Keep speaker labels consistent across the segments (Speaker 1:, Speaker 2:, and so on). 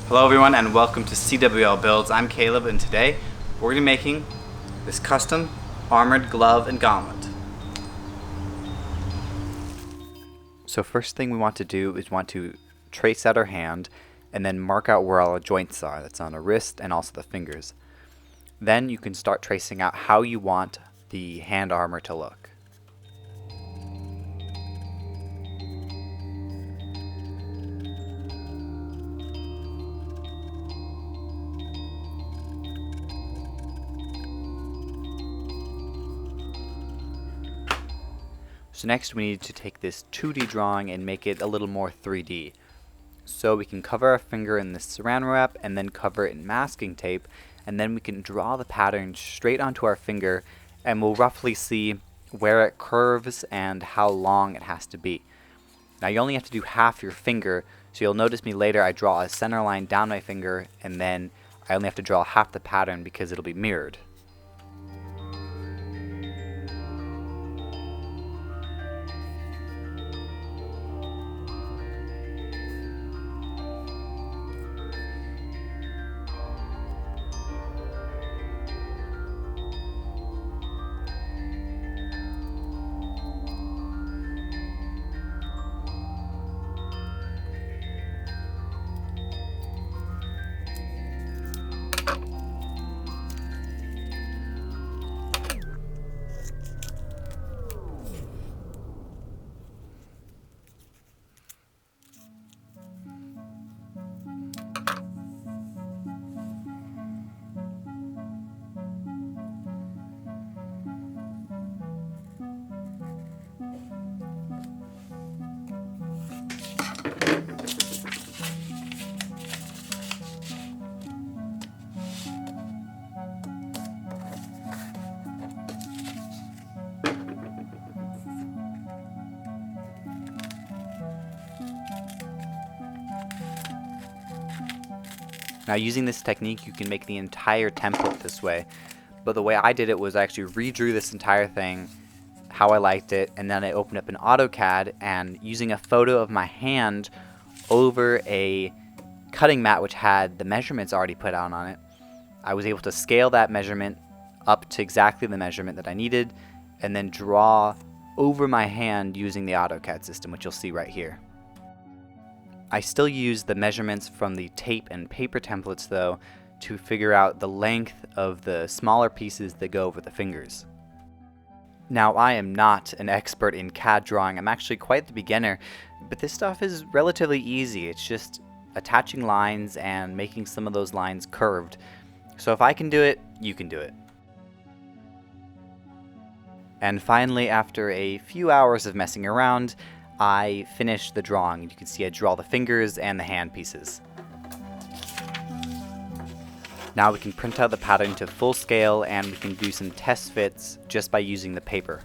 Speaker 1: Hello everyone and welcome to CWLbuilds. I'm Caleb and today we're going to be making this custom armored glove and gauntlet. So first thing we want to do is trace out our hand and then mark out where all the joints are. That's on the wrist and also the fingers. Then you can start tracing out how you want the hand armor to look. So next we need to take this 2D drawing and make it a little more 3D. So we can cover our finger in this saran wrap and then cover it in masking tape, and then we can draw the pattern straight onto our finger and we'll roughly see where it curves and how long it has to be. Now you only have to do half your finger, so you'll notice me later I draw a center line down my finger and then I only have to draw half the pattern because it'll be mirrored. Now using this technique you can make the entire template this way, but the way I did it was I actually redrew this entire thing how I liked it, and then I opened up an AutoCAD and using a photo of my hand over a cutting mat which had the measurements already put out on it, I was able to scale that measurement up to exactly the measurement that I needed and then draw over my hand using the AutoCAD system, which you'll see right here. I still use the measurements from the tape and paper templates though to figure out the length of the smaller pieces that go over the fingers. Now I am not an expert in CAD drawing, I'm actually quite the beginner, but this stuff is relatively easy. It's just attaching lines and making some of those lines curved. So if I can do it, you can do it. And finally, after a few hours of messing around, I finished the drawing. You can see I draw the fingers and the hand pieces. Now we can print out the pattern to full scale and we can do some test fits just by using the paper.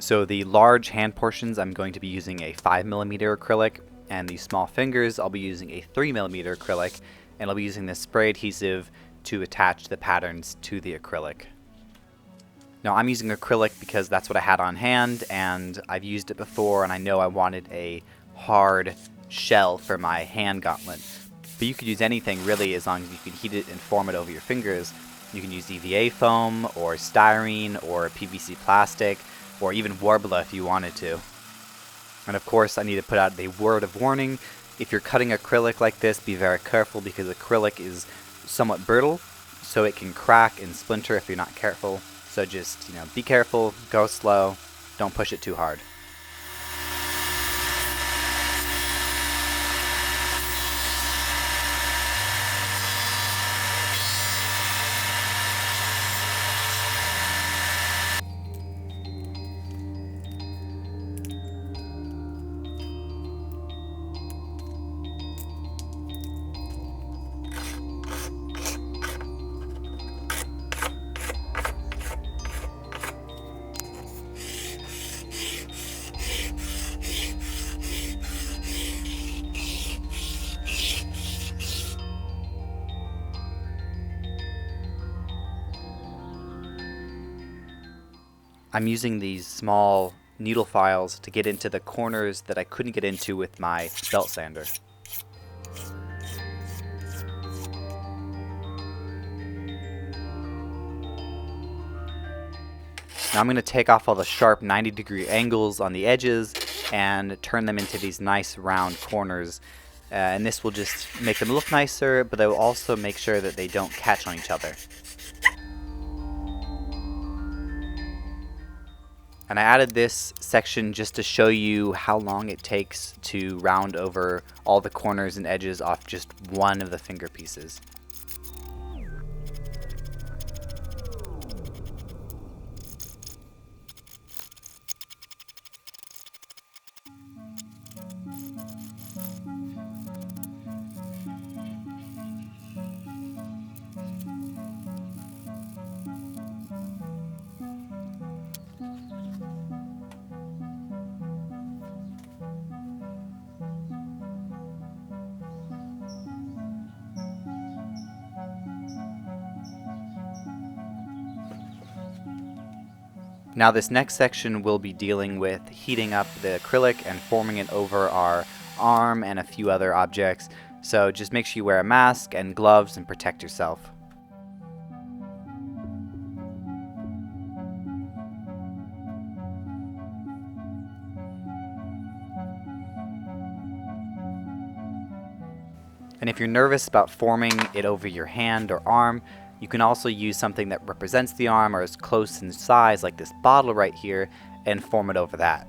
Speaker 1: So the large hand portions I'm going to be using a 5mm acrylic, and the small fingers I'll be using a 3mm acrylic, and I'll be using this spray adhesive to attach the patterns to the acrylic. Now I'm using acrylic because that's what I had on hand and I've used it before and I know I wanted a hard shell for my hand gauntlet. But you could use anything really as long as you can heat it and form it over your fingers. You can use EVA foam or styrene or PVC plastic, or even Worbla if you wanted to. And of course I need to put out a word of warning. If you're cutting acrylic like this, be very careful because acrylic is somewhat brittle, so it can crack and splinter if you're not careful. So just, be careful, go slow, don't push it too hard. I'm using these small needle files to get into the corners that I couldn't get into with my belt sander. Now I'm going to take off all the sharp 90-degree angles on the edges and turn them into these nice round corners. And this will just make them look nicer, but they will also make sure that they don't catch on each other. And I added this section just to show you how long it takes to round over all the corners and edges off just one of the finger pieces. Now this next section will be dealing with heating up the acrylic and forming it over our arm and a few other objects. So just make sure you wear a mask and gloves and protect yourself. And if you're nervous about forming it over your hand or arm, you can also use something that represents the arm or is close in size, like this bottle right here, and form it over that.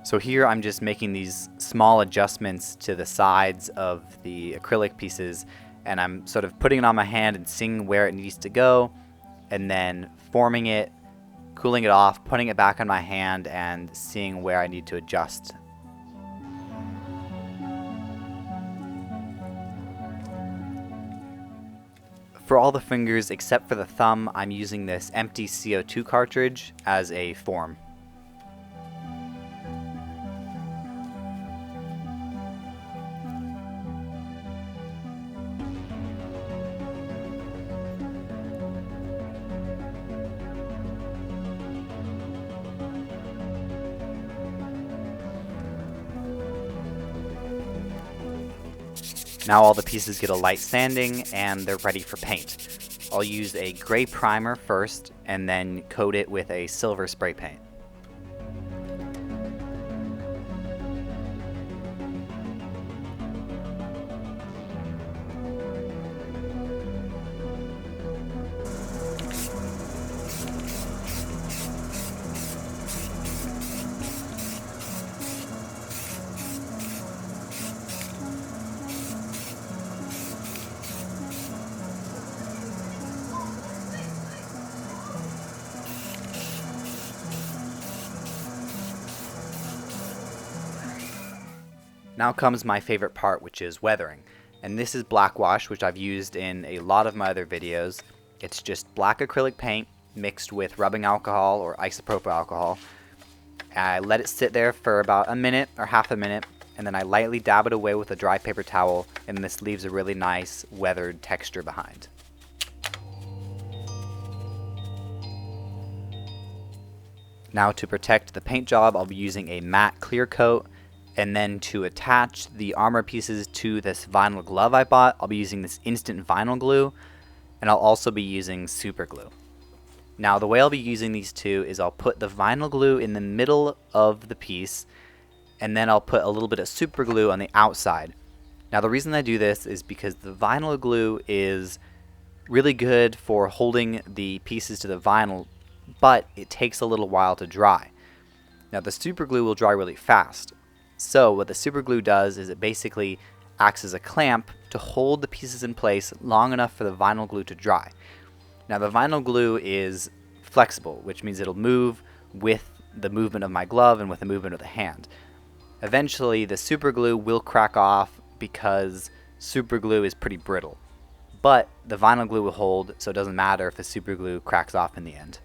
Speaker 1: So here I'm just making these small adjustments to the sides of the acrylic pieces, and I'm sort of putting it on my hand and seeing where it needs to go, and then forming it, cooling it off, putting it back on my hand, and seeing where I need to adjust. For all the fingers except for the thumb, I'm using this empty CO2 cartridge as a form. Now all the pieces get a light sanding and they're ready for paint. I'll use a gray primer first and then coat it with a silver spray paint. Now comes my favorite part, which is weathering. And this is black wash, which I've used in a lot of my other videos. It's just black acrylic paint mixed with rubbing alcohol or isopropyl alcohol. I let it sit there for about a minute or half a minute, and then I lightly dab it away with a dry paper towel, and this leaves a really nice weathered texture behind. Now to protect the paint job, I'll be using a matte clear coat. And then to attach the armor pieces to this vinyl glove I bought, I'll be using this instant vinyl glue, and I'll also be using super glue. Now the way I'll be using these two is I'll put the vinyl glue in the middle of the piece, and then I'll put a little bit of super glue on the outside. Now the reason I do this is because the vinyl glue is really good for holding the pieces to the vinyl, but it takes a little while to dry. Now the super glue will dry really fast. So what the super glue does is it basically acts as a clamp to hold the pieces in place long enough for the vinyl glue to dry. Now the vinyl glue is flexible, which means it'll move with the movement of my glove and with the movement of the hand. Eventually the super glue will crack off because super glue is pretty brittle. But the vinyl glue will hold, so it doesn't matter if the super glue cracks off in the end.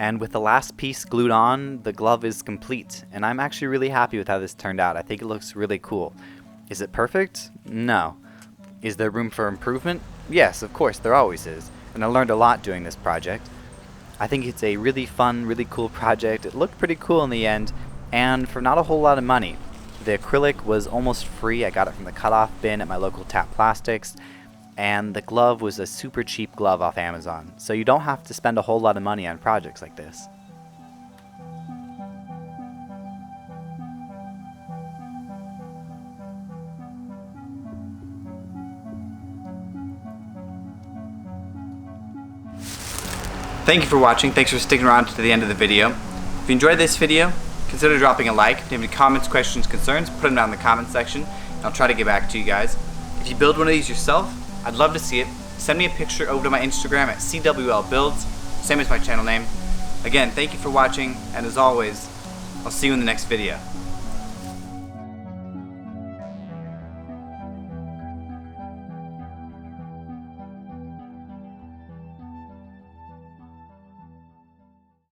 Speaker 1: And with the last piece glued on, the glove is complete, and I'm actually really happy with how this turned out. I think it looks really cool. Is it perfect? No. Is there room for improvement? Yes, of course, there always is, and I learned a lot doing this project. I think it's a really fun, really cool project. It looked pretty cool in the end, and for not a whole lot of money. The acrylic was almost free. I got it from the cutoff bin at my local Tap Plastics, and the glove was a super cheap glove off Amazon, so you don't have to spend a whole lot of money on projects like this. Thank you for watching. Thanks for sticking around to the end of the video. If you enjoyed this video, consider dropping a like. If you have any comments, questions, concerns, put them down in the comment section, and I'll try to get back to you guys. If you build one of these yourself, I'd love to see it. Send me a picture over to my Instagram at CWLbuilds, same as my channel name. Again, thank you for watching, and as always, I'll see you in the next video.